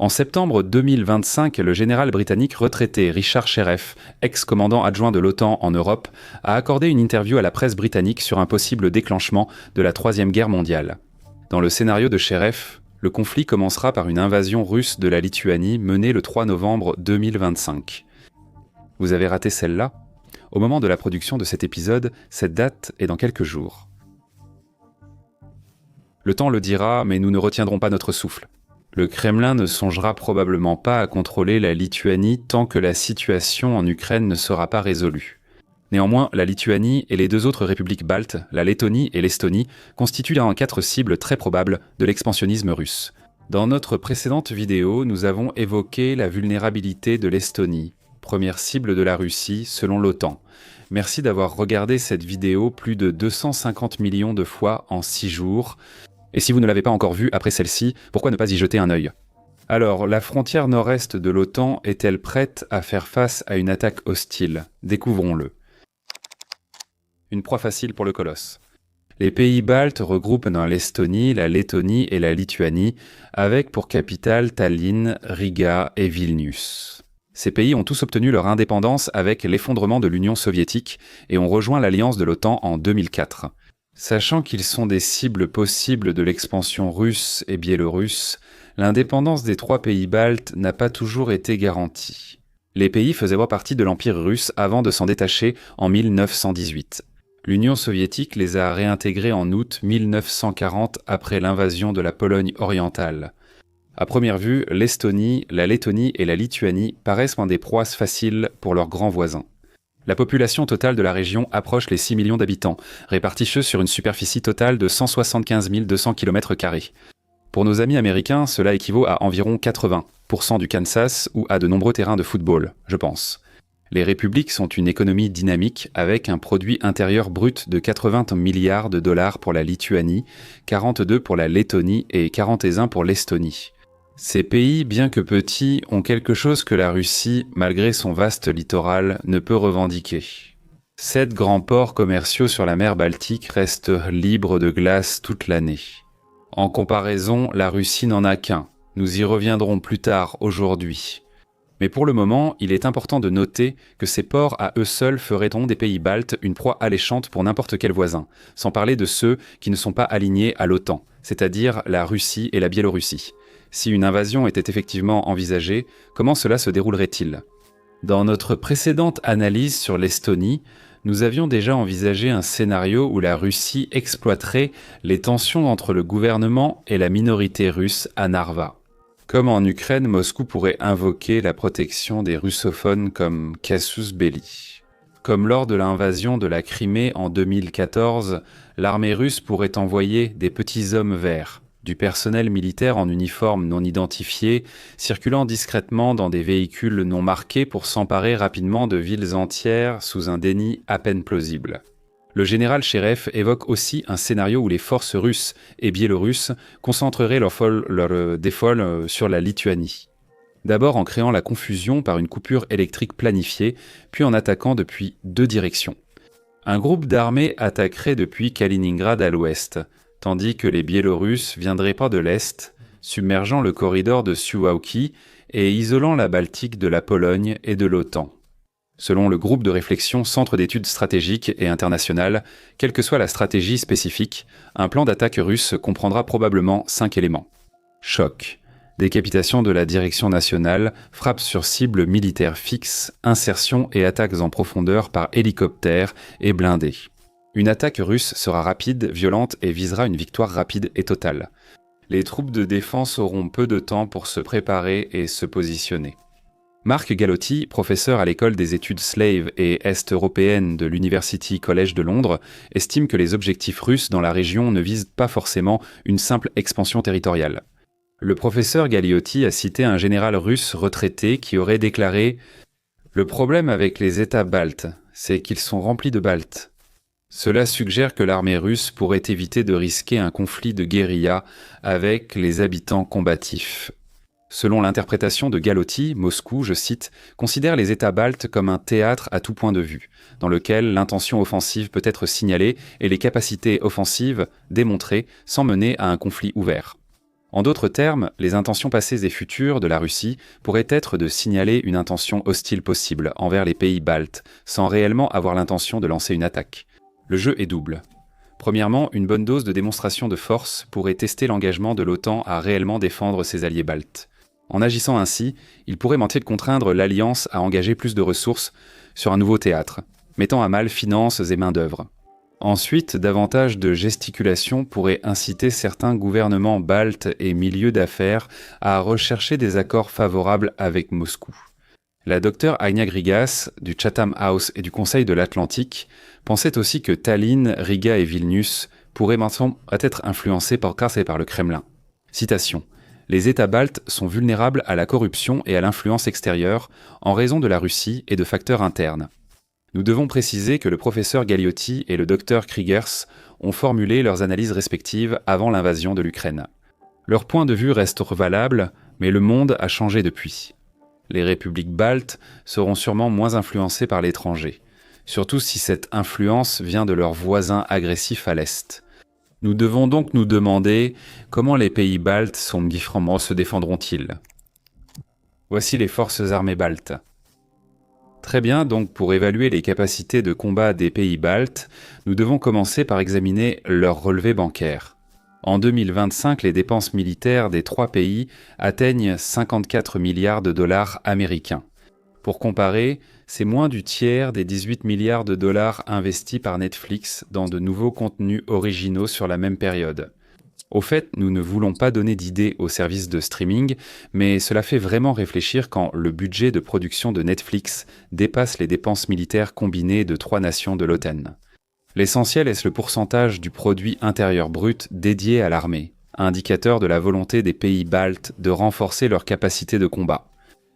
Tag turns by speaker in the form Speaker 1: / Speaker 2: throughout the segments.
Speaker 1: En septembre 2025, le général britannique retraité Richard Sheriff, ex-commandant adjoint de l'OTAN en Europe, a accordé une interview à la presse britannique sur un possible déclenchement de la Troisième Guerre mondiale. Dans le scénario de Sheriff, le conflit commencera par une invasion russe de la Lituanie menée le 3 novembre 2025. Vous avez raté celle-là ? Au moment de la production de cet épisode, cette date est dans quelques jours. Le temps le dira, mais nous ne retiendrons pas notre souffle. Le Kremlin ne songera probablement pas à contrôler la Lituanie tant que la situation en Ukraine ne sera pas résolue. Néanmoins, la Lituanie et les deux autres républiques baltes, la Lettonie et l'Estonie, constituent l'un 4 cibles très probables de l'expansionnisme russe. Dans notre précédente vidéo, nous avons évoqué la vulnérabilité de l'Estonie, première cible de la Russie selon l'OTAN. Merci d'avoir regardé cette vidéo plus de 250 millions de fois en 6 jours. Et si vous ne l'avez pas encore vue après celle-ci, pourquoi ne pas y jeter un œil ? Alors, la frontière nord-est de l'OTAN est-elle prête à faire face à une attaque hostile ? Découvrons-le. Une proie facile pour le colosse. Les pays baltes regroupent dans l'Estonie, la Lettonie et la Lituanie, avec pour capitale Tallinn, Riga et Vilnius. Ces pays ont tous obtenu leur indépendance avec l'effondrement de l'Union soviétique et ont rejoint l'alliance de l'OTAN en 2004. Sachant qu'ils sont des cibles possibles de l'expansion russe et biélorusse, l'indépendance des 3 pays baltes n'a pas toujours été garantie. Les pays faisaient partie de l'Empire russe avant de s'en détacher en 1918. L'Union soviétique les a réintégrés en août 1940 après l'invasion de la Pologne orientale. À première vue, l'Estonie, la Lettonie et la Lituanie paraissent des proies faciles pour leurs grands voisins. La population totale de la région approche les 6 millions d'habitants, répartis sur une superficie totale de 175 200 km². Pour nos amis américains, cela équivaut à environ 80% du Kansas ou à de nombreux terrains de football, je pense. Les républiques sont une économie dynamique avec un produit intérieur brut de 80 milliards de dollars pour la Lituanie, 42 pour la Lettonie et 41 pour l'Estonie. Ces pays, bien que petits, ont quelque chose que la Russie, malgré son vaste littoral, ne peut revendiquer. 7 grands ports commerciaux sur la mer Baltique restent libres de glace toute l'année. En comparaison, la Russie n'en a qu'un. Nous y reviendrons plus tard aujourd'hui. Mais pour le moment, il est important de noter que ces ports à eux seuls feraient des pays baltes une proie alléchante pour n'importe quel voisin, sans parler de ceux qui ne sont pas alignés à l'OTAN, c'est-à-dire la Russie et la Biélorussie. Si une invasion était effectivement envisagée, comment cela se déroulerait-il ? Dans notre précédente analyse sur l'Estonie, nous avions déjà envisagé un scénario où la Russie exploiterait les tensions entre le gouvernement et la minorité russe à Narva. Comme en Ukraine, Moscou pourrait invoquer la protection des russophones comme casus belli. Comme lors de l'invasion de la Crimée en 2014, l'armée russe pourrait envoyer des petits hommes verts, du personnel militaire en uniforme non identifié, circulant discrètement dans des véhicules non marqués pour s'emparer rapidement de villes entières sous un déni à peine plausible. Le général Sheriff évoque aussi un scénario où les forces russes et biélorusses concentreraient leur défol sur la Lituanie. D'abord en créant la confusion par une coupure électrique planifiée, puis en attaquant depuis 2 directions. Un groupe d'armées attaquerait depuis Kaliningrad à l'ouest, tandis que les Biélorusses viendraient par de l'Est, submergeant le corridor de Suwałki et isolant la Baltique de la Pologne et de l'OTAN. Selon le groupe de réflexion Centre d'études stratégiques et internationales, quelle que soit la stratégie spécifique, un plan d'attaque russe comprendra probablement 5 éléments. Choc, décapitation de la direction nationale, frappe sur cible militaire fixe, insertion et attaques en profondeur par hélicoptère et blindés. Une attaque russe sera rapide, violente et visera une victoire rapide et totale. Les troupes de défense auront peu de temps pour se préparer et se positionner. Marc Galotti, professeur à l'école des études slave et est-européennes de l'University College de Londres, estime que les objectifs russes dans la région ne visent pas forcément une simple expansion territoriale. Le professeur Galotti a cité un général russe retraité qui aurait déclaré « Le problème avec les États baltes, c'est qu'ils sont remplis de Baltes. Cela suggère que l'armée russe pourrait éviter de risquer un conflit de guérilla avec les habitants combatifs. » Selon l'interprétation de Galotti, Moscou, je cite, considère les États baltes comme un théâtre à tout point de vue, dans lequel l'intention offensive peut être signalée et les capacités offensives démontrées sans mener à un conflit ouvert. En d'autres termes, les intentions passées et futures de la Russie pourraient être de signaler une intention hostile possible envers les pays baltes, sans réellement avoir l'intention de lancer une attaque. Le jeu est double. Premièrement, une bonne dose de démonstration de force pourrait tester l'engagement de l'OTAN à réellement défendre ses alliés baltes. En agissant ainsi, il pourrait tenter de contraindre l'Alliance à engager plus de ressources sur un nouveau théâtre, mettant à mal finances et main-d'œuvre. Ensuite, davantage de gesticulation pourrait inciter certains gouvernements baltes et milieux d'affaires à rechercher des accords favorables avec Moscou. La docteure Anya Grigas, du Chatham House et du Conseil de l'Atlantique, pensait aussi que Tallinn, Riga et Vilnius pourraient maintenant être influencés par le Kremlin. Citation. « Les États baltes sont vulnérables à la corruption et à l'influence extérieure en raison de la Russie et de facteurs internes. Nous devons préciser que le professeur Galliotti et le docteur Kriegers ont formulé leurs analyses respectives avant l'invasion de l'Ukraine. Leur point de vue reste valable, mais le monde a changé depuis. Les républiques baltes seront sûrement moins influencées par l'étranger, surtout si cette influence vient de leurs voisins agressifs à l'Est. Nous devons donc nous demander comment les pays baltes se défendront-ils. Voici les forces armées baltes. Très bien, donc pour évaluer les capacités de combat des pays baltes, nous devons commencer par examiner leur relevé bancaire. En 2025, les dépenses militaires des 3 pays atteignent 54 milliards de dollars américains. Pour comparer, c'est moins du tiers des 18 milliards de dollars investis par Netflix dans de nouveaux contenus originaux sur la même période. Au fait, nous ne voulons pas donner d'idées aux services de streaming, mais cela fait vraiment réfléchir quand le budget de production de Netflix dépasse les dépenses militaires combinées de 3 nations de l'OTAN. L'essentiel est le pourcentage du produit intérieur brut dédié à l'armée, indicateur de la volonté des pays baltes de renforcer leur capacité de combat.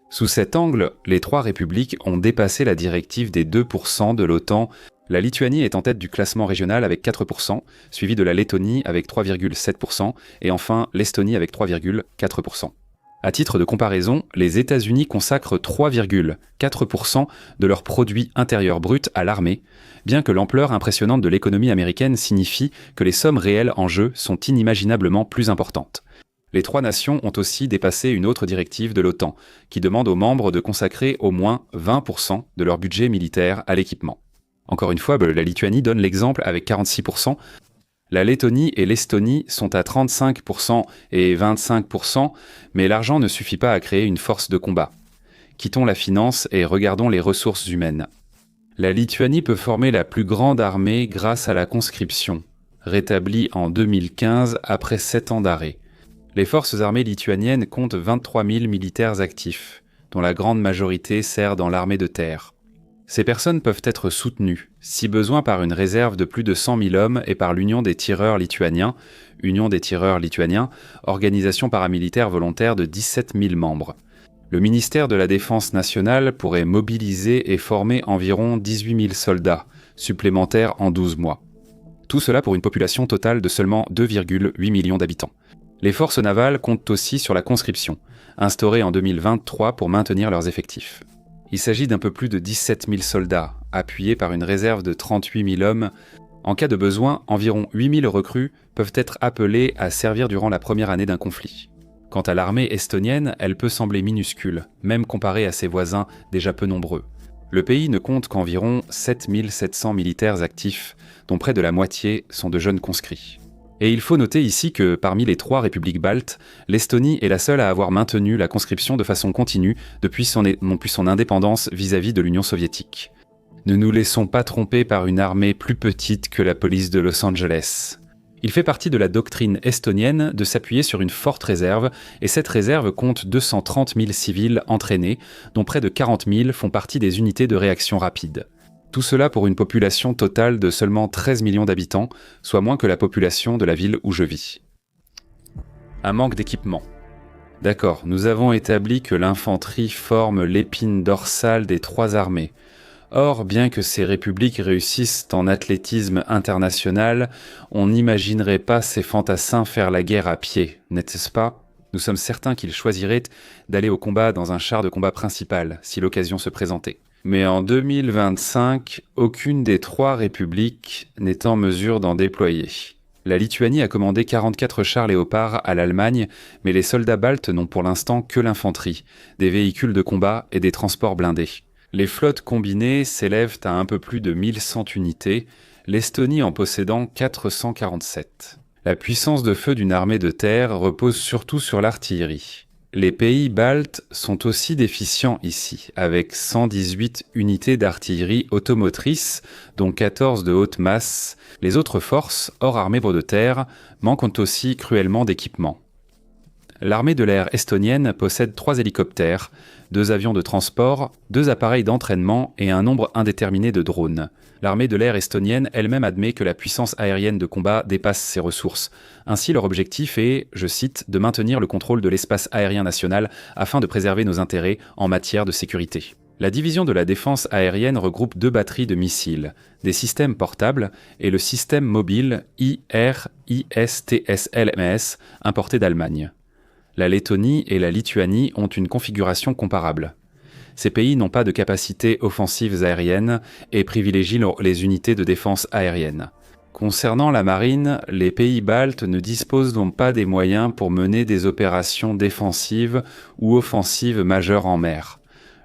Speaker 1: Sous cet angle, les 3 républiques ont dépassé la directive des 2% de l'OTAN. La Lituanie est en tête du classement régional avec 4%, suivi de la Lettonie avec 3,7% et enfin l'Estonie avec 3,4%. À titre de comparaison, les États-Unis consacrent 3,4% de leur produit intérieur brut à l'armée, bien que l'ampleur impressionnante de l'économie américaine signifie que les sommes réelles en jeu sont inimaginablement plus importantes. Les 3 nations ont aussi dépassé une autre directive de l'OTAN, qui demande aux membres de consacrer au moins 20% de leur budget militaire à l'équipement. Encore une fois, la Lituanie donne l'exemple avec 46%. La Lettonie et l'Estonie sont à 35% et 25%, mais l'argent ne suffit pas à créer une force de combat. Quittons la finance et regardons les ressources humaines. La Lituanie peut former la plus grande armée grâce à la conscription, rétablie en 2015 après 7 ans d'arrêt. Les forces armées lituaniennes comptent 23 000 militaires actifs, dont la grande majorité sert dans l'armée de terre. Ces personnes peuvent être soutenues, si besoin par une réserve de plus de 100 000 hommes et par l'Union des tireurs lituaniens, organisation paramilitaire volontaire de 17 000 membres. Le ministère de la Défense nationale pourrait mobiliser et former environ 18 000 soldats, supplémentaires en 12 mois. Tout cela pour une population totale de seulement 2,8 millions d'habitants. Les forces navales comptent aussi sur la conscription, instaurée en 2023 pour maintenir leurs effectifs. Il s'agit d'un peu plus de 17 000 soldats, appuyés par une réserve de 38 000 hommes. En cas de besoin, environ 8 000 recrues peuvent être appelés à servir durant la première année d'un conflit. Quant à l'armée estonienne, elle peut sembler minuscule, même comparée à ses voisins déjà peu nombreux. Le pays ne compte qu'environ 7 700 militaires actifs, dont près de la moitié sont de jeunes conscrits. Et il faut noter ici que parmi les 3 républiques baltes, l'Estonie est la seule à avoir maintenu la conscription de façon continue depuis son indépendance vis-à-vis de l'Union soviétique. Ne nous laissons pas tromper par une armée plus petite que la police de Los Angeles. Il fait partie de la doctrine estonienne de s'appuyer sur une forte réserve, et cette réserve compte 230 000 civils entraînés, dont près de 40 000 font partie des unités de réaction rapide. Tout cela pour une population totale de seulement 13 millions d'habitants, soit moins que la population de la ville où je vis. Un manque d'équipement. D'accord, nous avons établi que l'infanterie forme l'épine dorsale des 3 armées. Or, bien que ces républiques réussissent en athlétisme international, on n'imaginerait pas ces fantassins faire la guerre à pied, n'est-ce pas ? Nous sommes certains qu'ils choisiraient d'aller au combat dans un char de combat principal, si l'occasion se présentait. Mais en 2025, aucune des 3 républiques n'est en mesure d'en déployer. La Lituanie a commandé 44 chars Léopard à l'Allemagne, mais les soldats baltes n'ont pour l'instant que l'infanterie, des véhicules de combat et des transports blindés. Les flottes combinées s'élèvent à un peu plus de 1100 unités, l'Estonie en possédant 447. La puissance de feu d'une armée de terre repose surtout sur l'artillerie. Les pays baltes sont aussi déficients ici, avec 118 unités d'artillerie automotrice, dont 14 de haute masse. Les autres forces, hors armée de terre, manquent aussi cruellement d'équipement. L'armée de l'air estonienne possède 3 hélicoptères, 2 avions de transport, 2 appareils d'entraînement et un nombre indéterminé de drones. L'armée de l'air estonienne elle-même admet que la puissance aérienne de combat dépasse ses ressources. Ainsi, leur objectif est, je cite, de maintenir le contrôle de l'espace aérien national afin de préserver nos intérêts en matière de sécurité. La division de la défense aérienne regroupe 2 batteries de missiles, des systèmes portables et le système mobile IR-ISTSLMS importé d'Allemagne. La Lettonie et la Lituanie ont une configuration comparable. Ces pays n'ont pas de capacités offensives aériennes et privilégient les unités de défense aérienne. Concernant la marine, les pays baltes ne disposent donc pas des moyens pour mener des opérations défensives ou offensives majeures en mer.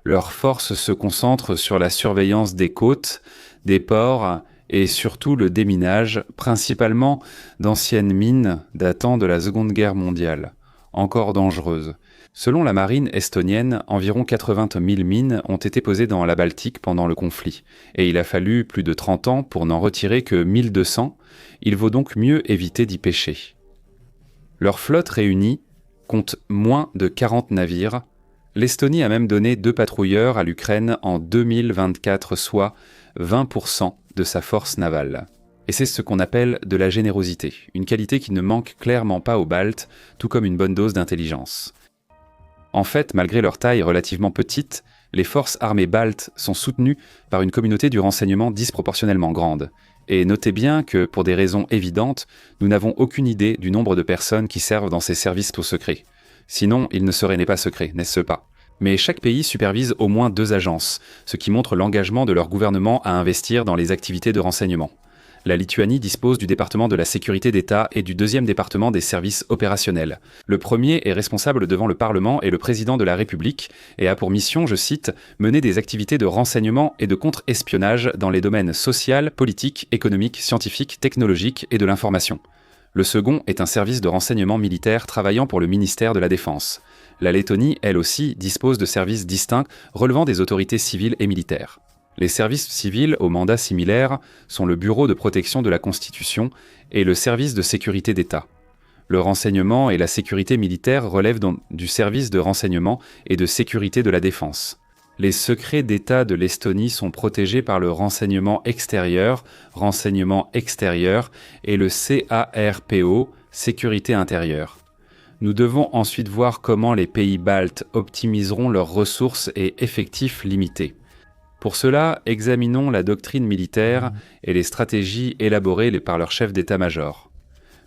Speaker 1: Leurs forces se concentrent sur la surveillance des côtes, des ports et surtout le déminage, principalement d'anciennes mines datant de la Seconde Guerre mondiale, encore dangereuses. Selon la marine estonienne, environ 80 000 mines ont été posées dans la Baltique pendant le conflit, et il a fallu plus de 30 ans pour n'en retirer que 1200, il vaut donc mieux éviter d'y pêcher. Leur flotte réunie compte moins de 40 navires. L'Estonie a même donné 2 patrouilleurs à l'Ukraine en 2024, soit 20% de sa force navale. Et c'est ce qu'on appelle de la générosité, une qualité qui ne manque clairement pas aux Baltes, tout comme une bonne dose d'intelligence. En fait, malgré leur taille relativement petite, les forces armées baltes sont soutenues par une communauté du renseignement disproportionnellement grande. Et notez bien que, pour des raisons évidentes, nous n'avons aucune idée du nombre de personnes qui servent dans ces services tout secrets. Sinon, ils ne seraient pas secrets, n'est-ce pas ? Mais chaque pays supervise au moins 2 agences, ce qui montre l'engagement de leur gouvernement à investir dans les activités de renseignement. La Lituanie dispose du département de la sécurité d'État et du 2e département des services opérationnels. Le premier est responsable devant le Parlement et le président de la République et a pour mission, je cite, « mener des activités de renseignement et de contre-espionnage dans les domaines social, politique, économique, scientifique, technologique et de l'information ». Le second est un service de renseignement militaire travaillant pour le ministère de la Défense. La Lettonie, elle aussi, dispose de services distincts relevant des autorités civiles et militaires. Les services civils au mandat similaire sont le Bureau de protection de la Constitution et le service de sécurité d'État. Le renseignement et la sécurité militaire relèvent donc du service de renseignement et de sécurité de la défense. Les secrets d'État de l'Estonie sont protégés par le renseignement extérieur et le CARPO, sécurité intérieure. Nous devons ensuite voir comment les pays baltes optimiseront leurs ressources et effectifs limités. Pour cela, examinons la doctrine militaire et les stratégies élaborées par leur chef d'état-major.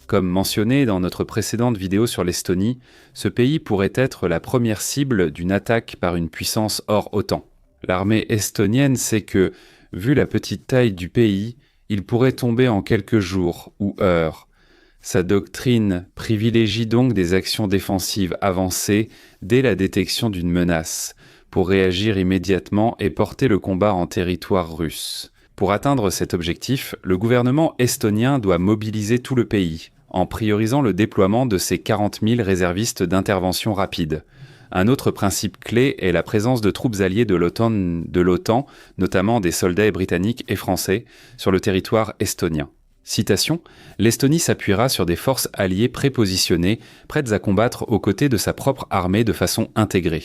Speaker 1: Comme mentionné dans notre précédente vidéo sur l'Estonie, ce pays pourrait être la première cible d'une attaque par une puissance hors OTAN. L'armée estonienne sait que, vu la petite taille du pays, il pourrait tomber en quelques jours ou heures. Sa doctrine privilégie donc des actions défensives avancées dès la détection d'une menace, pour réagir immédiatement et porter le combat en territoire russe. Pour atteindre cet objectif, le gouvernement estonien doit mobiliser tout le pays, en priorisant le déploiement de ses 40 000 réservistes d'intervention rapide. Un autre principe clé est la présence de troupes alliées de l'OTAN, notamment des soldats britanniques et français, sur le territoire estonien. Citation, « L'Estonie s'appuiera sur des forces alliées prépositionnées, prêtes à combattre aux côtés de sa propre armée de façon intégrée. »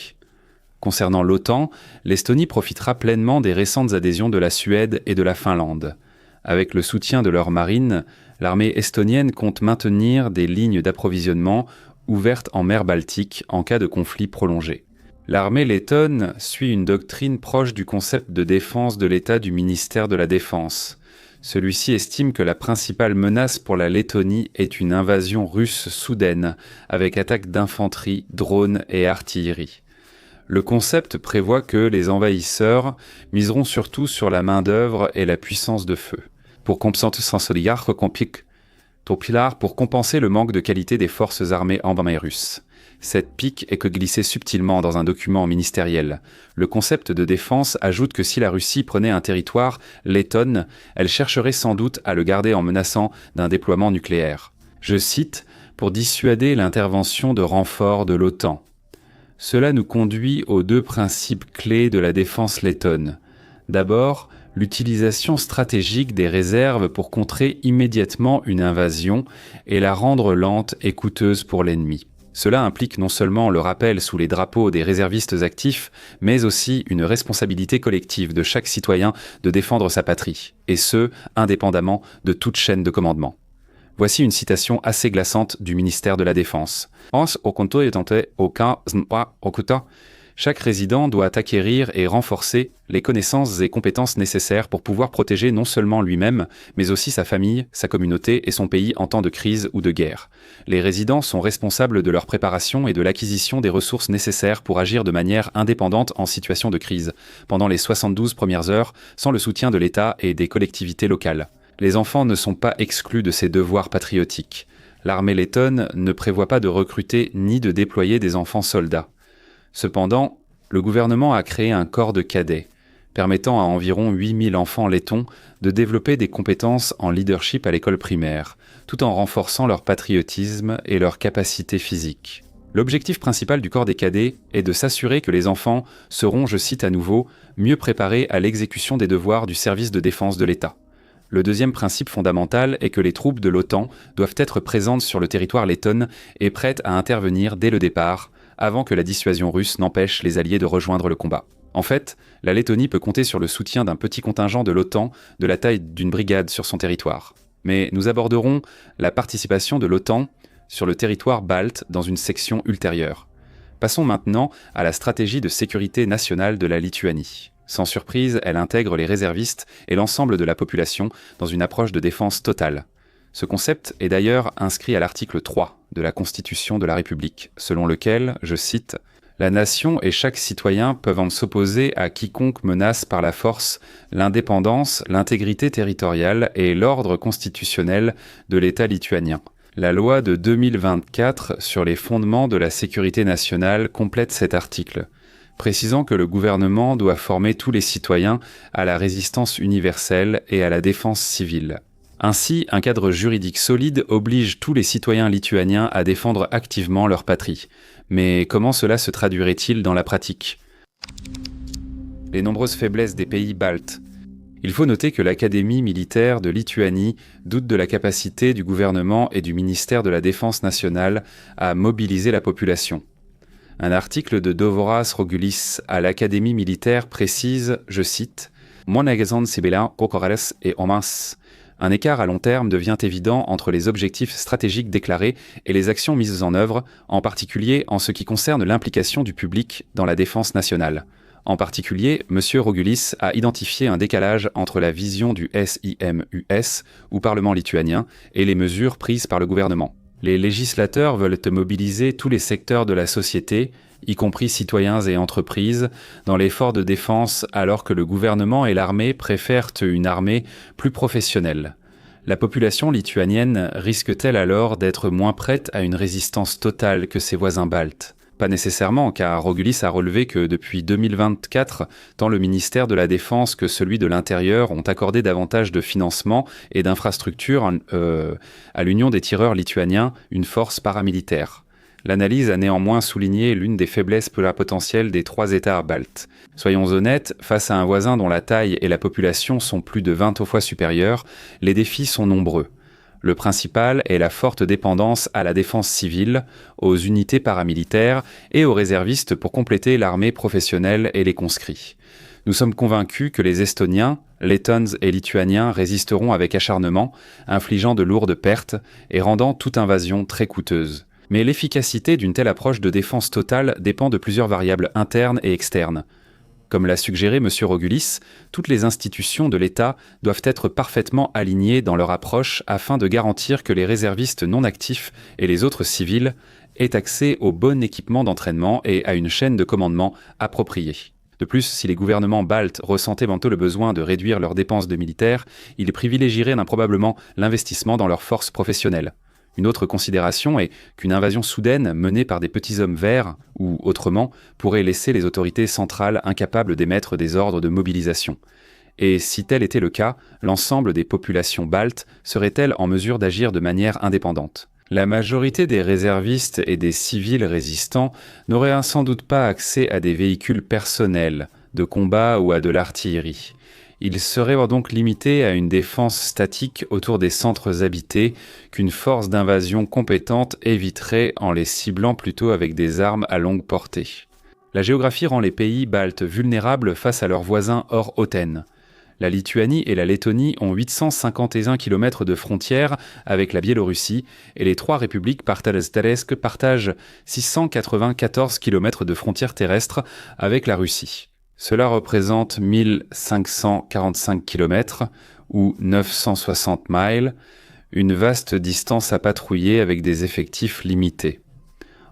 Speaker 1: Concernant l'OTAN, l'Estonie profitera pleinement des récentes adhésions de la Suède et de la Finlande. Avec le soutien de leur marine, l'armée estonienne compte maintenir des lignes d'approvisionnement ouvertes en mer Baltique en cas de conflit prolongé. L'armée lettonne suit une doctrine proche du concept de défense de l'État du ministère de la Défense. Celui-ci estime que la principale menace pour la Lettonie est une invasion russe soudaine, avec attaques d'infanterie, drones et artillerie. Le concept prévoit que les envahisseurs miseront surtout sur la main-d'œuvre et la puissance de feu. Pour Topilar pour compenser le manque de qualité des forces armées armées russes. Cette pique est que glissée subtilement dans un document ministériel. Le concept de défense ajoute que si la Russie prenait un territoire, lettonne, elle chercherait sans doute à le garder en menaçant d'un déploiement nucléaire. Je cite, pour dissuader l'intervention de renforts de l'OTAN. Cela nous conduit aux deux principes clés de la défense lettonne. D'abord, l'utilisation stratégique des réserves pour contrer immédiatement une invasion et la rendre lente et coûteuse pour l'ennemi. Cela implique non seulement le rappel sous les drapeaux des réservistes actifs, mais aussi une responsabilité collective de chaque citoyen de défendre sa patrie, et ce, indépendamment de toute chaîne de commandement. Voici une citation assez glaçante du ministère de la Défense. Chaque résident doit acquérir et renforcer les connaissances et compétences nécessaires pour pouvoir protéger non seulement lui-même, mais aussi sa famille, sa communauté et son pays en temps de crise ou de guerre. Les résidents sont responsables de leur préparation et de l'acquisition des ressources nécessaires pour agir de manière indépendante en situation de crise, pendant les 72 premières heures, sans le soutien de l'État et des collectivités locales. Les enfants ne sont pas exclus de ces devoirs patriotiques. L'armée lettonne ne prévoit pas de recruter ni de déployer des enfants soldats. Cependant, le gouvernement a créé un corps de cadets, permettant à environ 8000 enfants lettons de développer des compétences en leadership à l'école primaire, tout en renforçant leur patriotisme et leur capacité physique. L'objectif principal du corps des cadets est de s'assurer que les enfants seront, je cite à nouveau, mieux préparés à l'exécution des devoirs du service de défense de l'État. Le deuxième principe fondamental est que les troupes de l'OTAN doivent être présentes sur le territoire letton et prêtes à intervenir dès le départ, avant que la dissuasion russe n'empêche les alliés de rejoindre le combat. En fait, la Lettonie peut compter sur le soutien d'un petit contingent de l'OTAN de la taille d'une brigade sur son territoire. Mais nous aborderons la participation de l'OTAN sur le territoire balte dans une section ultérieure. Passons maintenant à la stratégie de sécurité nationale de la Lituanie. Sans surprise, elle intègre les réservistes et l'ensemble de la population dans une approche de défense totale. Ce concept est d'ailleurs inscrit à l'article 3 de la Constitution de la République, selon lequel, je cite, « La nation et chaque citoyen peuvent en s'opposer à quiconque menace par la force l'indépendance, l'intégrité territoriale et l'ordre constitutionnel de l'État lituanien. » La loi de 2024 sur les fondements de la sécurité nationale complète cet article, précisant que le gouvernement doit former tous les citoyens à la résistance universelle et à la défense civile. Ainsi, un cadre juridique solide oblige tous les citoyens lituaniens à défendre activement leur patrie. Mais comment cela se traduirait-il dans la pratique ? Les nombreuses faiblesses des pays baltes. Il faut noter que l'Académie militaire de Lituanie doute de la capacité du gouvernement et du ministère de la Défense nationale à mobiliser la population. Un article de Dovoras Rogulis à l'Académie militaire précise, je cite, « Monagazon Sibela Kokorales et Omas ». Un écart à long terme devient évident entre les objectifs stratégiques déclarés et les actions mises en œuvre, en particulier en ce qui concerne l'implication du public dans la défense nationale. En particulier, M. Rogulis a identifié un décalage entre la vision du SIMUS, ou Parlement lituanien, et les mesures prises par le gouvernement. Les législateurs veulent mobiliser tous les secteurs de la société, y compris citoyens et entreprises, dans l'effort de défense alors que le gouvernement et l'armée préfèrent une armée plus professionnelle. La population lituanienne risque-t-elle alors d'être moins prête à une résistance totale que ses voisins baltes ? Pas nécessairement, car Rogulis a relevé que depuis 2024, tant le ministère de la Défense que celui de l'Intérieur ont accordé davantage de financement et d'infrastructures à l'Union des tireurs lituaniens, une force paramilitaire. L'analyse a néanmoins souligné l'une des faiblesses potentielles des trois États baltes. Soyons honnêtes, face à un voisin dont la taille et la population sont plus de 20 fois supérieures, les défis sont nombreux. Le principal est la forte dépendance à la défense civile, aux unités paramilitaires et aux réservistes pour compléter l'armée professionnelle et les conscrits. Nous sommes convaincus que les Estoniens, Lettons et Lituaniens résisteront avec acharnement, infligeant de lourdes pertes et rendant toute invasion très coûteuse. Mais l'efficacité d'une telle approche de défense totale dépend de plusieurs variables internes et externes. Comme l'a suggéré M. Rogulis, toutes les institutions de l'État doivent être parfaitement alignées dans leur approche afin de garantir que les réservistes non actifs et les autres civils aient accès au bon équipement d'entraînement et à une chaîne de commandement appropriée. De plus, si les gouvernements baltes ressentaient bientôt le besoin de réduire leurs dépenses de militaires, ils privilégieraient improbablement l'investissement dans leurs forces professionnelles. Une autre considération est qu'une invasion soudaine menée par des petits hommes verts, ou autrement, pourrait laisser les autorités centrales incapables d'émettre des ordres de mobilisation. Et si tel était le cas, l'ensemble des populations baltes seraient-elles en mesure d'agir de manière indépendante ? La majorité des réservistes et des civils résistants n'auraient sans doute pas accès à des véhicules personnels, de combat ou à de l'artillerie. Ils seraient donc limités à une défense statique autour des centres habités qu'une force d'invasion compétente éviterait en les ciblant plutôt avec des armes à longue portée. La géographie rend les pays baltes vulnérables face à leurs voisins hors OTAN. La Lituanie et la Lettonie ont 851 km de frontières avec la Biélorussie et les trois républiques partagent 694 km de frontières terrestres avec la Russie. Cela représente 1545 km ou 960 miles, une vaste distance à patrouiller avec des effectifs limités.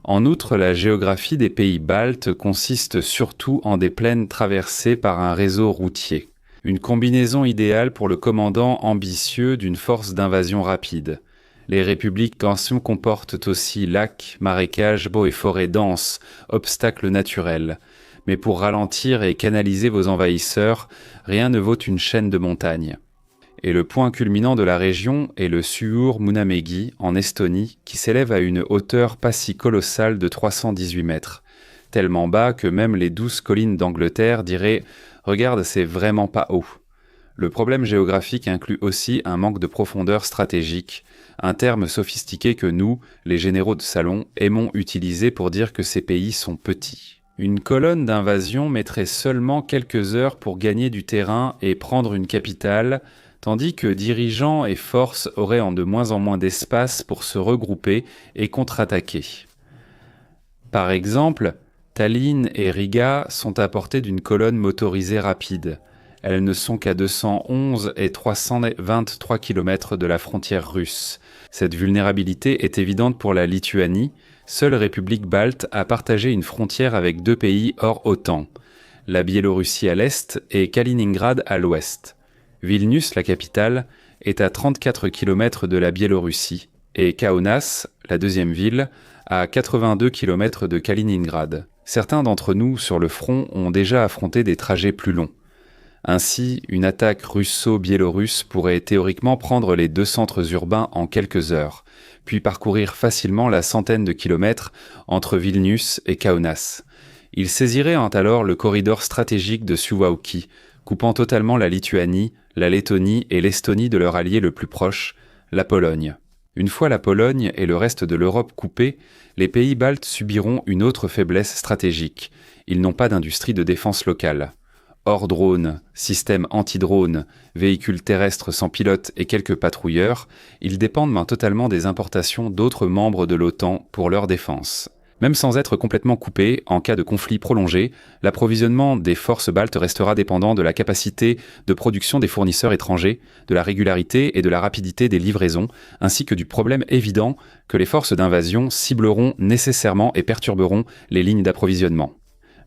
Speaker 1: En outre, la géographie des pays baltes consiste surtout en des plaines traversées par un réseau routier. Une combinaison idéale pour le commandant ambitieux d'une force d'invasion rapide. Les républiques comportent aussi lacs, marécages, bois et forêts denses, obstacles naturels. Mais pour ralentir et canaliser vos envahisseurs, rien ne vaut une chaîne de montagnes. Et le point culminant de la région est le Suur-Munamägi, en Estonie, qui s'élève à une hauteur pas si colossale de 318 mètres. Tellement bas que même les 12 collines d'Angleterre diraient « Regarde, c'est vraiment pas haut ». Le problème géographique inclut aussi un manque de profondeur stratégique, un terme sophistiqué que nous, les généraux de salon, aimons utiliser pour dire que ces pays sont petits. Une colonne d'invasion mettrait seulement quelques heures pour gagner du terrain et prendre une capitale, tandis que dirigeants et forces auraient en de moins d'espace pour se regrouper et contre-attaquer. Par exemple, Tallinn et Riga sont à portée d'une colonne motorisée rapide. Elles ne sont qu'à 211 et 323 km de la frontière russe. Cette vulnérabilité est évidente pour la Lituanie, seule république balte à partager une frontière avec deux pays hors OTAN, la Biélorussie à l'est et Kaliningrad à l'ouest. Vilnius, la capitale, est à 34 km de la Biélorussie et Kaunas, la deuxième ville, à 82 km de Kaliningrad. Certains d'entre nous sur le front ont déjà affronté des trajets plus longs. Ainsi, une attaque russo-biélorusse pourrait théoriquement prendre les deux centres urbains en quelques heures, puis parcourir facilement la centaine de kilomètres entre Vilnius et Kaunas. Ils saisiraient alors le corridor stratégique de Suwałki, coupant totalement la Lituanie, la Lettonie et l'Estonie de leur allié le plus proche, la Pologne. Une fois la Pologne et le reste de l'Europe coupés, les pays baltes subiront une autre faiblesse stratégique. Ils n'ont pas d'industrie de défense locale. Hors drones, systèmes anti-drones, véhicules terrestres sans pilote et quelques patrouilleurs, ils dépendent totalement des importations d'autres membres de l'OTAN pour leur défense. Même sans être complètement coupés, en cas de conflit prolongé, l'approvisionnement des forces baltes restera dépendant de la capacité de production des fournisseurs étrangers, de la régularité et de la rapidité des livraisons, ainsi que du problème évident que les forces d'invasion cibleront nécessairement et perturberont les lignes d'approvisionnement.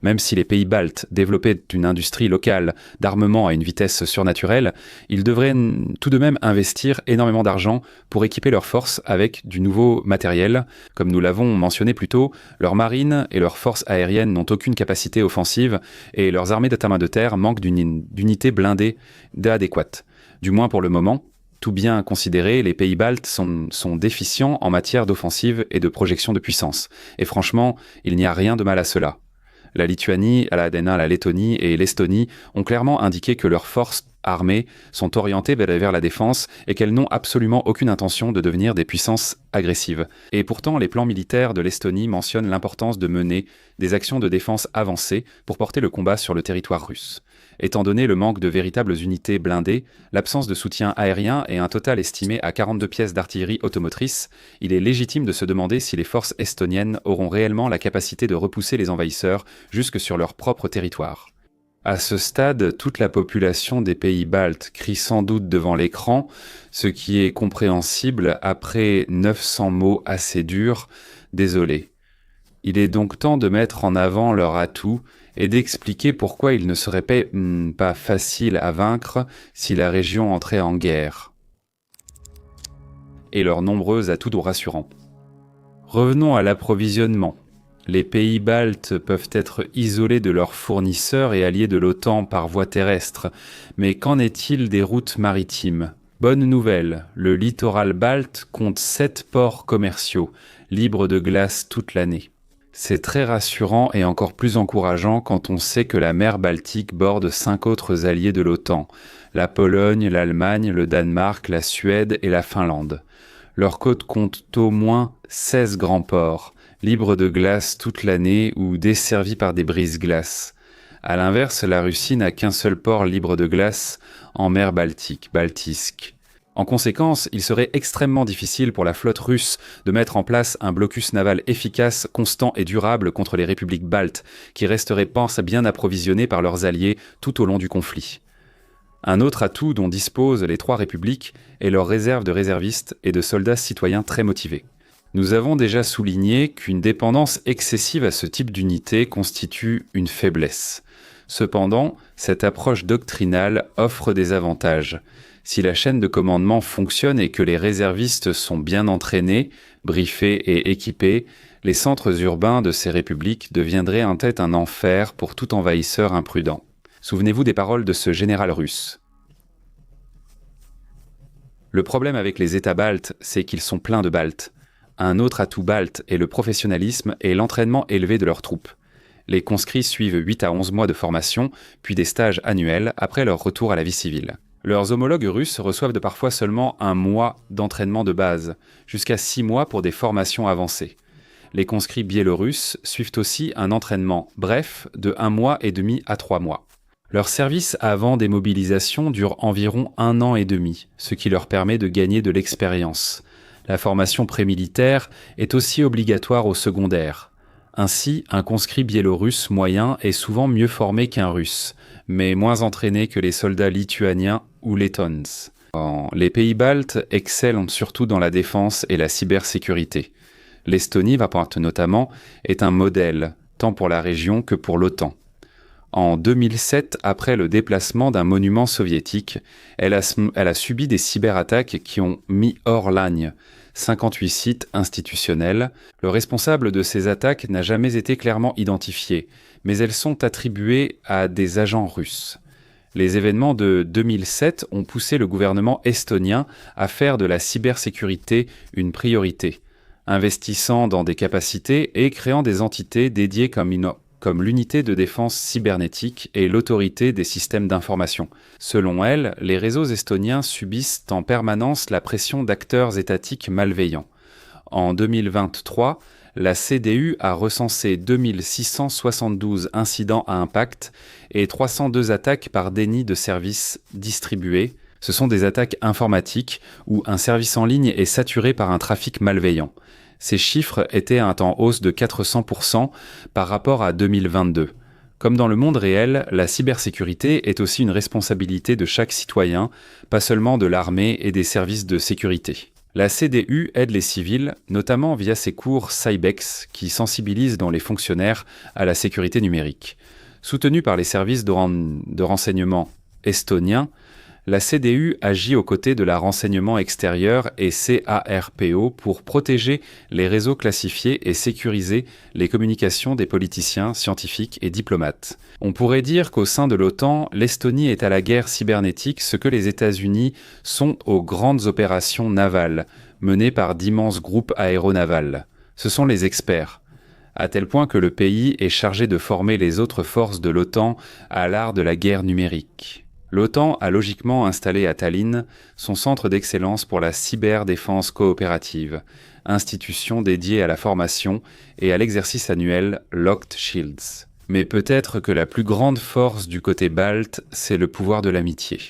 Speaker 1: Même si les pays baltes développaient une industrie locale d'armement à une vitesse surnaturelle, ils devraient tout de même investir énormément d'argent pour équiper leurs forces avec du nouveau matériel. Comme nous l'avons mentionné plus tôt, leurs marines et leurs forces aériennes n'ont aucune capacité offensive et leurs armées de terre manquent d'une unité blindée adéquate. Du moins pour le moment. Tout bien considéré, les pays baltes sont déficients en matière d'offensive et de projection de puissance. Et franchement, il n'y a rien de mal à cela. La Lituanie, la Lettonie et l'Estonie ont clairement indiqué que leurs forces armées sont orientées vers la défense et qu'elles n'ont absolument aucune intention de devenir des puissances agressives. Et pourtant, les plans militaires de l'Estonie mentionnent l'importance de mener des actions de défense avancées pour porter le combat sur le territoire russe. Étant donné le manque de véritables unités blindées, l'absence de soutien aérien et un total estimé à 42 pièces d'artillerie automotrice, il est légitime de se demander si les forces estoniennes auront réellement la capacité de repousser les envahisseurs jusque sur leur propre territoire. À ce stade, toute la population des pays baltes crie sans doute devant l'écran, ce qui est compréhensible après 900 mots assez durs, désolé. Il est donc temps de mettre en avant leurs atouts et d'expliquer pourquoi il ne serait pas facile à vaincre si la région entrait en guerre. Et leurs nombreux atouts rassurants. Revenons à l'approvisionnement. Les pays baltes peuvent être isolés de leurs fournisseurs et alliés de l'OTAN par voie terrestre, mais qu'en est-il des routes maritimes ? Bonne nouvelle, le littoral balte compte 7 ports commerciaux, libres de glace toute l'année. C'est très rassurant et encore plus encourageant quand on sait que la mer Baltique borde 5 autres alliés de l'OTAN, la Pologne, l'Allemagne, le Danemark, la Suède et la Finlande. Leurs côtes comptent au moins 16 grands ports, libres de glace toute l'année ou desservis par des brises-glaces. À l'inverse, la Russie n'a qu'un seul port libre de glace en mer Baltique, Baltiske. En conséquence, il serait extrêmement difficile pour la flotte russe de mettre en place un blocus naval efficace, constant et durable contre les républiques baltes, qui resteraient bien approvisionnées par leurs alliés tout au long du conflit. Un autre atout dont disposent les 3 républiques est leur réserve de réservistes et de soldats citoyens très motivés. Nous avons déjà souligné qu'une dépendance excessive à ce type d'unité constitue une faiblesse. Cependant, cette approche doctrinale offre des avantages. Si la chaîne de commandement fonctionne et que les réservistes sont bien entraînés, briefés et équipés, les centres urbains de ces républiques deviendraient un enfer pour tout envahisseur imprudent. Souvenez-vous des paroles de ce général russe. Le problème avec les États baltes, c'est qu'ils sont pleins de baltes. Un autre atout balte est le professionnalisme et l'entraînement élevé de leurs troupes. Les conscrits suivent 8 à 11 mois de formation, puis des stages annuels après leur retour à la vie civile. Leurs homologues russes reçoivent parfois seulement 1 mois d'entraînement de base, jusqu'à 6 mois pour des formations avancées. Les conscrits biélorusses suivent aussi un entraînement bref de 1 mois et demi à 3 mois. Leur service avant démobilisation dure environ 1 an et demi, ce qui leur permet de gagner de l'expérience. La formation prémilitaire est aussi obligatoire au secondaire. Ainsi, un conscrit biélorusse moyen est souvent mieux formé qu'un russe, mais moins entraîné que les soldats lituaniens ou lettons. Les pays baltes excellent surtout dans la défense et la cybersécurité. L'Estonie, notamment, est un modèle, tant pour la région que pour l'OTAN. En 2007, après le déplacement d'un monument soviétique, elle a subi des cyberattaques qui ont mis hors ligne 58 sites institutionnels. Le responsable de ces attaques n'a jamais été clairement identifié, mais elles sont attribuées à des agents russes. Les événements de 2007 ont poussé le gouvernement estonien à faire de la cybersécurité une priorité, investissant dans des capacités et créant des entités dédiées comme l'unité de défense cybernétique et l'autorité des systèmes d'information. Selon elle, les réseaux estoniens subissent en permanence la pression d'acteurs étatiques malveillants. En 2023, la CDU a recensé 2672 incidents à impact et 302 attaques par déni de services distribués. Ce sont des attaques informatiques où un service en ligne est saturé par un trafic malveillant. Ces chiffres étaient en hausse de 400% par rapport à 2022. Comme dans le monde réel, la cybersécurité est aussi une responsabilité de chaque citoyen, pas seulement de l'armée et des services de sécurité. La CDU aide les civils, notamment via ses cours Cybex, qui sensibilisent dans les fonctionnaires à la sécurité numérique. Soutenue par les services de renseignement estoniens, la CDU agit aux côtés de la renseignement extérieur et CARPO pour protéger les réseaux classifiés et sécuriser les communications des politiciens, scientifiques et diplomates. On pourrait dire qu'au sein de l'OTAN, l'Estonie est à la guerre cybernétique ce que les États-Unis sont aux grandes opérations navales, menées par d'immenses groupes aéronavals. Ce sont les experts, à tel point que le pays est chargé de former les autres forces de l'OTAN à l'art de la guerre numérique. L'OTAN a logiquement installé à Tallinn son centre d'excellence pour la cyberdéfense coopérative, institution dédiée à la formation et à l'exercice annuel Locked Shields. Mais peut-être que la plus grande force du côté balte, c'est le pouvoir de l'amitié.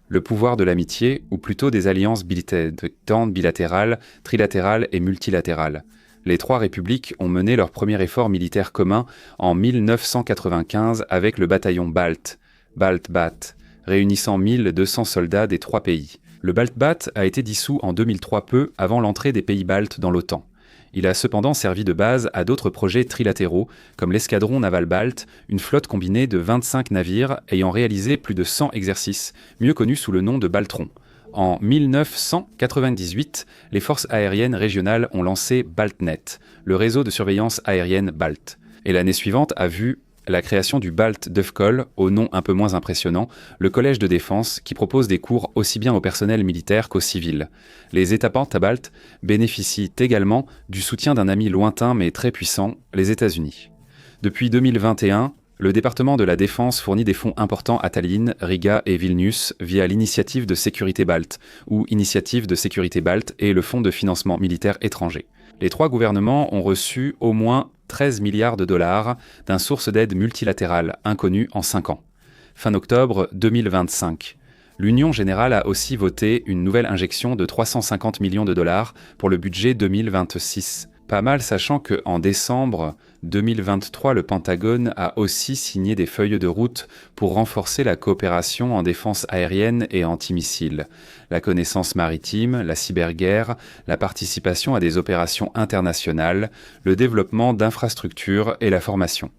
Speaker 1: Le pouvoir de l'amitié, ou plutôt des alliances bilatérales, trilatérales et multilatérales. Les 3 républiques ont mené leur premier effort militaire commun en 1995 avec le bataillon balte, BALT-BAT, réunissant 1200 soldats des 3 pays. Le BALT-BAT a été dissous en 2003 peu avant l'entrée des pays baltes dans l'OTAN. Il a cependant servi de base à d'autres projets trilatéraux, comme l'escadron naval balte, une flotte combinée de 25 navires ayant réalisé plus de 100 exercices, mieux connus sous le nom de Baltron. En 1998, les forces aériennes régionales ont lancé BaltNet, le réseau de surveillance aérienne BALT. Et l'année suivante a vu la création du BALT DEFCOL, au nom un peu moins impressionnant, le collège de défense qui propose des cours aussi bien au personnel militaire qu'aux civils. Les étapantes à BALT bénéficient également du soutien d'un ami lointain mais très puissant, les États-Unis. Depuis 2021, le département de la Défense fournit des fonds importants à Tallinn, Riga et Vilnius via l'Initiative de sécurité balte, ou Initiative de sécurité balte et le Fonds de financement militaire étranger. Les 3 gouvernements ont reçu au moins 13 milliards de dollars d'une source d'aide multilatérale inconnue en 5 ans. Fin octobre 2025. L'Union générale a aussi voté une nouvelle injection de 350 millions de dollars pour le budget 2026. Pas mal, sachant qu'en décembre 2023, le Pentagone a aussi signé des feuilles de route pour renforcer la coopération en défense aérienne et antimissiles, la connaissance maritime, la cyberguerre, la participation à des opérations internationales, le développement d'infrastructures et la formation.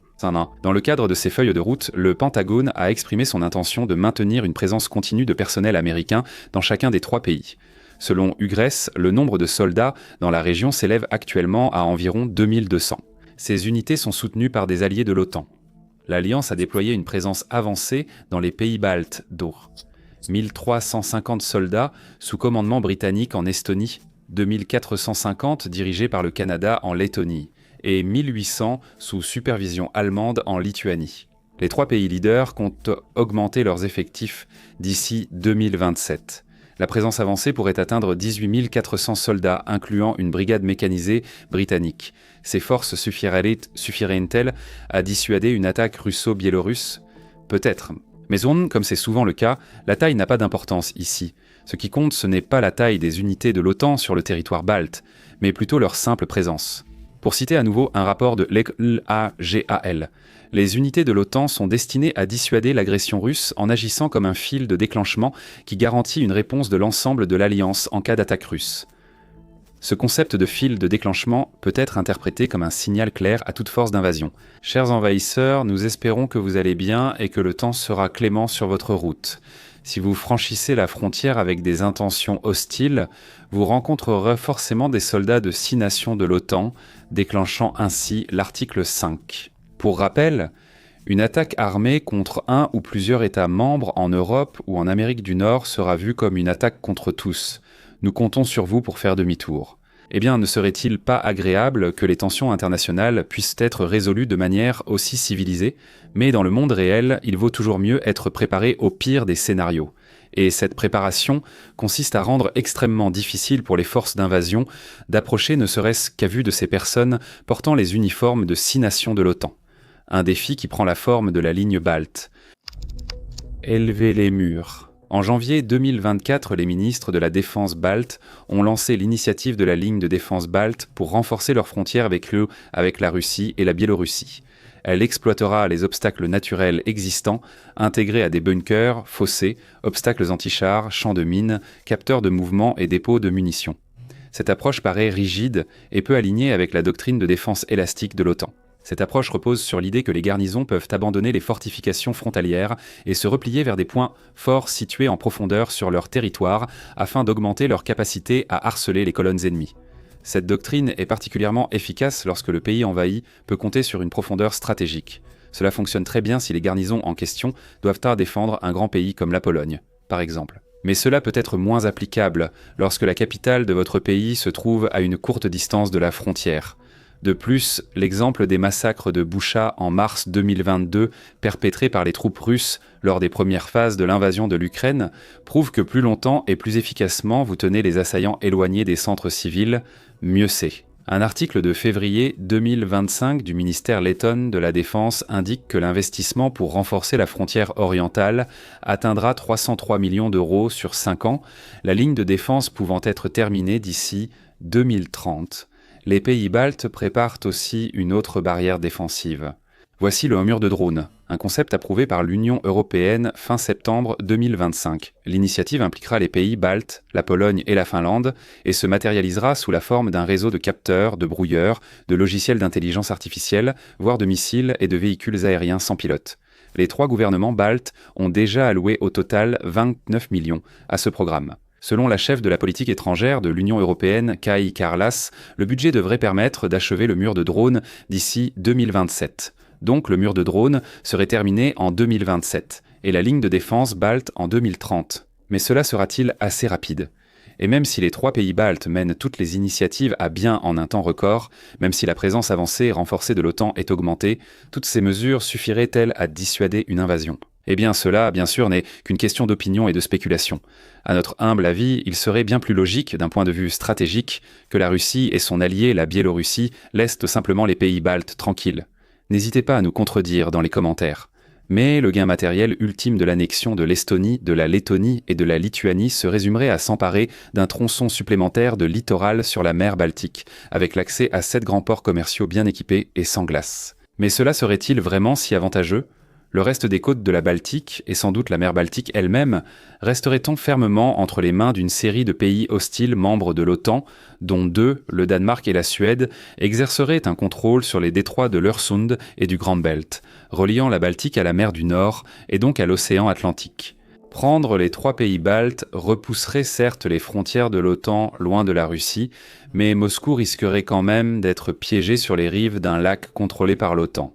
Speaker 1: Dans le cadre de ces feuilles de route, le Pentagone a exprimé son intention de maintenir une présence continue de personnel américain dans chacun des 3 pays. Selon UGRES, le nombre de soldats dans la région s'élève actuellement à environ 2200. Ces unités sont soutenues par des alliés de l'OTAN. L'Alliance a déployé une présence avancée dans les pays baltes, dont 1350 soldats sous commandement britannique en Estonie, 2450 dirigés par le Canada en Lettonie et 1800 sous supervision allemande en Lituanie. Les 3 pays leaders comptent augmenter leurs effectifs d'ici 2027. La présence avancée pourrait atteindre 18 400 soldats, incluant une brigade mécanisée britannique. Ces forces suffiraient-elles à dissuader une attaque russo-biélorusse ? Peut-être. Mais comme c'est souvent le cas, la taille n'a pas d'importance ici. Ce qui compte, ce n'est pas la taille des unités de l'OTAN sur le territoire balte, mais plutôt leur simple présence. Pour citer à nouveau un rapport de l'AGAL, les unités de l'OTAN sont destinées à dissuader l'agression russe en agissant comme un fil de déclenchement qui garantit une réponse de l'ensemble de l'Alliance en cas d'attaque russe. Ce concept de fil de déclenchement peut être interprété comme un signal clair à toute force d'invasion. Chers envahisseurs, nous espérons que vous allez bien et que le temps sera clément sur votre route. Si vous franchissez la frontière avec des intentions hostiles, vous rencontrerez forcément des soldats de 6 nations de l'OTAN, déclenchant ainsi l'article 5. Pour rappel, une attaque armée contre un ou plusieurs États membres en Europe ou en Amérique du Nord sera vue comme une attaque contre tous. Nous comptons sur vous pour faire demi-tour. Eh bien, ne serait-il pas agréable que les tensions internationales puissent être résolues de manière aussi civilisée ? Mais dans le monde réel, il vaut toujours mieux être préparé au pire des scénarios. Et cette préparation consiste à rendre extrêmement difficile pour les forces d'invasion d'approcher ne serait-ce qu'à vue de ces personnes portant les uniformes de 6 nations de l'OTAN. Un défi qui prend la forme de la ligne balte. Élever les murs. En janvier 2024, les ministres de la Défense balte ont lancé l'initiative de la ligne de défense balte pour renforcer leurs frontières avec la Russie et la Biélorussie. Elle exploitera les obstacles naturels existants, intégrés à des bunkers, fossés, obstacles anti-chars, champs de mines, capteurs de mouvement et dépôts de munitions. Cette approche paraît rigide et peu alignée avec la doctrine de défense élastique de l'OTAN. Cette approche repose sur l'idée que les garnisons peuvent abandonner les fortifications frontalières et se replier vers des points forts situés en profondeur sur leur territoire afin d'augmenter leur capacité à harceler les colonnes ennemies. Cette doctrine est particulièrement efficace lorsque le pays envahi peut compter sur une profondeur stratégique. Cela fonctionne très bien si les garnisons en question doivent défendre un grand pays comme la Pologne, par exemple. Mais cela peut être moins applicable lorsque la capitale de votre pays se trouve à une courte distance de la frontière. De plus, l'exemple des massacres de Boucha en mars 2022 perpétrés par les troupes russes lors des premières phases de l'invasion de l'Ukraine prouve que plus longtemps et plus efficacement vous tenez les assaillants éloignés des centres civils, mieux c'est. Un article de février 2025 du ministère letton de la Défense indique que l'investissement pour renforcer la frontière orientale atteindra 303 millions d'euros sur 5 ans, la ligne de défense pouvant être terminée d'ici 2030. Les pays baltes préparent aussi une autre barrière défensive. Voici le mur de drone, un concept approuvé par l'Union européenne fin septembre 2025. L'initiative impliquera les pays baltes, la Pologne et la Finlande, et se matérialisera sous la forme d'un réseau de capteurs, de brouilleurs, de logiciels d'intelligence artificielle, voire de missiles et de véhicules aériens sans pilote. Les 3 gouvernements baltes ont déjà alloué au total 29 millions à ce programme. Selon la chef de la politique étrangère de l'Union européenne, Kai Karlas, le budget devrait permettre d'achever le mur de drone d'ici 2027. Donc le mur de drone serait terminé en 2027 et la ligne de défense balte en 2030. Mais cela sera-t-il assez rapide ? Et même si les 3 pays baltes mènent toutes les initiatives à bien en un temps record, même si la présence avancée et renforcée de l'OTAN est augmentée, toutes ces mesures suffiraient-elles à dissuader une invasion ? Eh bien cela, bien sûr, n'est qu'une question d'opinion et de spéculation. À notre humble avis, il serait bien plus logique, d'un point de vue stratégique, que la Russie et son allié, la Biélorussie, laissent simplement les pays baltes tranquilles. N'hésitez pas à nous contredire dans les commentaires. Mais le gain matériel ultime de l'annexion de l'Estonie, de la Lettonie et de la Lituanie se résumerait à s'emparer d'un tronçon supplémentaire de littoral sur la mer Baltique, avec l'accès à 7 grands ports commerciaux bien équipés et sans glace. Mais cela serait-il vraiment si avantageux ? Le reste des côtes de la Baltique, et sans doute la mer Baltique elle-même, resterait-on fermement entre les mains d'une série de pays hostiles membres de l'OTAN, dont 2, le Danemark et la Suède, exerceraient un contrôle sur les détroits de l'Øresund et du Grand Belt, reliant la Baltique à la mer du Nord et donc à l'océan Atlantique. Prendre les 3 pays baltes repousserait certes les frontières de l'OTAN loin de la Russie, mais Moscou risquerait quand même d'être piégé sur les rives d'un lac contrôlé par l'OTAN.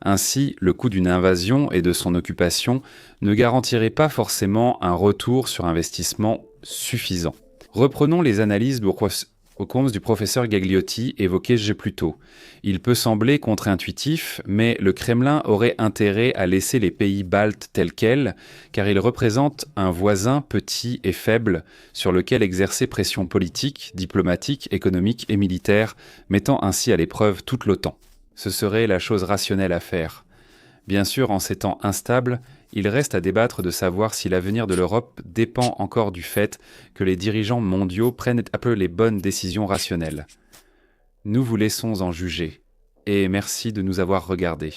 Speaker 1: Ainsi, le coût d'une invasion et de son occupation ne garantirait pas forcément un retour sur investissement suffisant. Reprenons les analyses du professeur Gagliotti évoquées plus tôt. Il peut sembler contre-intuitif, mais le Kremlin aurait intérêt à laisser les pays baltes tels quels, car ils représentent un voisin petit et faible sur lequel exercer pression politique, diplomatique, économique et militaire, mettant ainsi à l'épreuve toute l'OTAN. Ce serait la chose rationnelle à faire. Bien sûr, en ces temps instables, il reste à débattre de savoir si l'avenir de l'Europe dépend encore du fait que les dirigeants mondiaux prennent un peu les bonnes décisions rationnelles. Nous vous laissons en juger, et merci de nous avoir regardés.